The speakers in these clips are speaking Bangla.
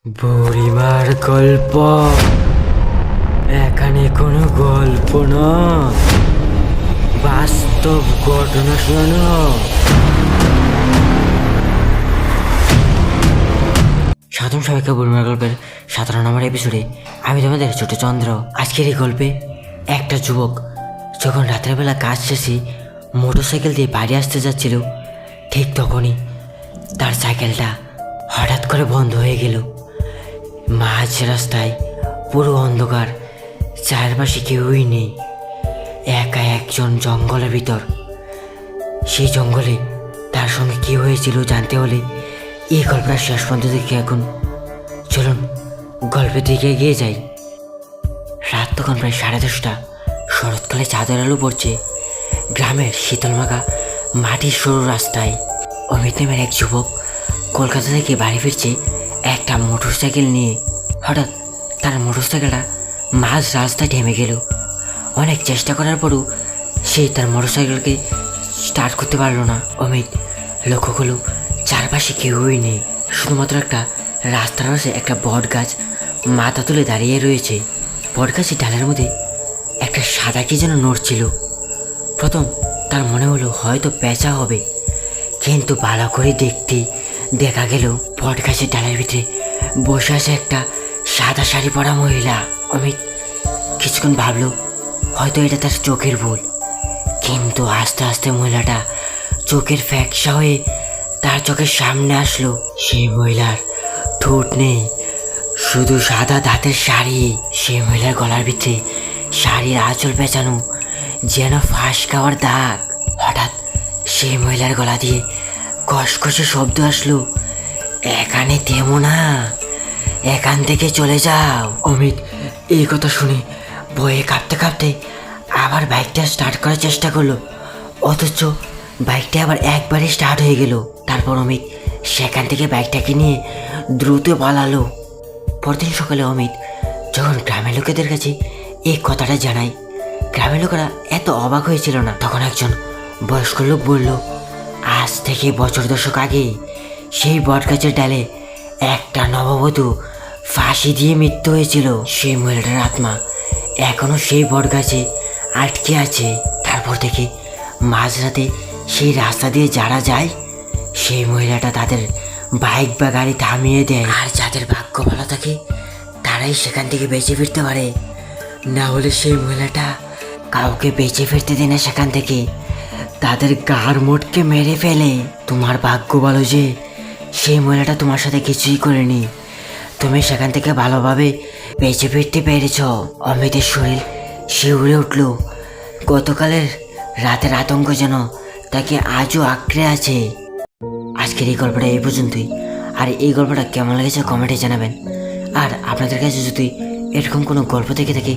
বুড়িমার গল্প এখানে কোনো গল্প নয়, বাস্তব ঘটনা শোনো। সাধারণ সবাইকে বুড়িমার গল্পের 17 নম্বর এপিসোডে আমি তোমাদের ছোট চন্দ্র। আজকের এই গল্পে একটা যুবক যখন রাতের বেলা কাজ শেষে মোটরসাইকেল দিয়ে বাড়ি আসতে যাচ্ছিল, ঠিক তখনই তার সাইকেলটা হঠাৎ করে বন্ধ হয়ে গেল। মাঝ রাস্তায় পুরো অন্ধকার, চারপাশে কেউই নেই, একা একজন জঙ্গলের ভিতর। সেই জঙ্গলে তার সঙ্গে কী হয়েছিল জানতে হলে এই গল্পটা শেষ পর্যন্ত দেখে এখন চলুন গল্পের দিকে এগিয়ে যাই। রাত তখন প্রায় 10:30। শরৎকালে চাঁদের আলো পড়ছে গ্রামের শীতলমাখা মাটির সরু রাস্তায়। অমিত নামের এক যুবক কলকাতা থেকে বাড়ি ফিরছে একটা মোটরসাইকেল নিয়ে। হঠাৎ তার মোটরসাইকেলটা মাঝ রাস্তায় থেমে গেল। অনেক চেষ্টা করার পরও সে তার মোটরসাইকেলকে স্টার্ট করতে পারলো না। অমিত লক্ষ্য করলো চারপাশে কেউই নেই, শুধুমাত্র একটা রাস্তার পাশে একটা বট গাছ মাথা তুলে দাঁড়িয়ে রয়েছে। বট গাছের ডালের মধ্যে একটা সাদা কি যেন নড়ছিল। প্রথম তার মনে হলো হয়তো পেঁচা হবে, কিন্তু ভালো করে দেখা গেল বট গাছের ডালের ভিতরে বসে আছে একটা সাদা শাড়ি পরা মহিলা। অমিত কিছুক্ষণ ভাবলো হয়তো এটা তার চোখের ভুল, কিন্তু আস্তে আস্তে মহিলাটা চোখের ফ্যাকসা হয়ে তার চোখের সামনে আসলো। সেই মহিলার ঠোঁট নেই, শুধু সাদা দাঁতের শাড়ি। সেই মহিলার গলার ভিতরে শাড়ির আঁচল পেঁচানো, যেন ফাঁস খাওয়ার দাগ। হঠাৎ সেই মহিলার গলা দিয়ে কষকষে শব্দ আসলো, এখানে থেমো না, এখান থেকে চলে যাও। অমিত এই কথা শুনে ভয়ে কাঁপতে কাঁপতে আবার বাইকটা স্টার্ট করার চেষ্টা করলো, অথচ বাইকটা আবার একবারে স্টার্ট হয়ে গেল। তারপর অমিত সেখান থেকে বাইকটাকে নিয়ে দ্রুত পালালো। পরদিন সকালে অমিত যখন গ্রামের লোকেদের কাছে এই কথাটা জানায়, গ্রামের লোকেরা এত অবাক হয়েছিল না। তখন একজন বয়স্ক লোক বলল, আজ থেকে বছর দশক আগে সেই বটগাছের ডালে একটা নববধূ ফাঁসি দিয়ে মৃত্যু হয়েছিল। সেই মহিলাটার আত্মা এখনো সেই বটগাছে আটকে আছে। তারপর থেকে মাঝরাতে সেই রাস্তা দিয়ে যারা যায়, সেই মহিলাটা তাদের বাইক বা গাড়ি থামিয়ে দেয়, আর যাদের ভাগ্য ভালো থাকে তারাই সেখান থেকে বেঁচে ফিরতে পারে, না হলে সেই মহিলাটা কাউকে বেঁচে ফিরতে দেয় না। সেখান থেকে তাদের গাড় মোটকে মেরে ফেলে। তোমার ভাগ্য ভালো যে সেই মহিলাটা তোমার সাথে কিছুই করেনি, তুমি সেখান থেকে ভালোভাবে বেঁচে ফিরতে পেরেছ। অমিতের শরীর শিউরে উঠল। গতকালের রাতের আতঙ্ক যেন তাকে আজও আঁকড়ে আছে। আজকের এই গল্পটা এই পর্যন্তই। আর এই গল্পটা কেমন লেগেছে কমেন্টে জানাবেন। আর আপনাদের কাছে যদি এরকম কোনো গল্প থেকে থাকে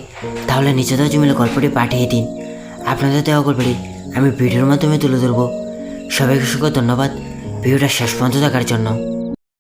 তাহলে নিচে দেওয়া জিমেলে গল্পটি পাঠিয়ে দিন। আপনাদের দেওয়া গল্পটি আমি ভিডিওর মাধ্যমে তুলে ধরবো। সবাইকে অসংখ্য ধন্যবাদ ভিডিওটা শেষ পর্যন্ত দেখার জন্য।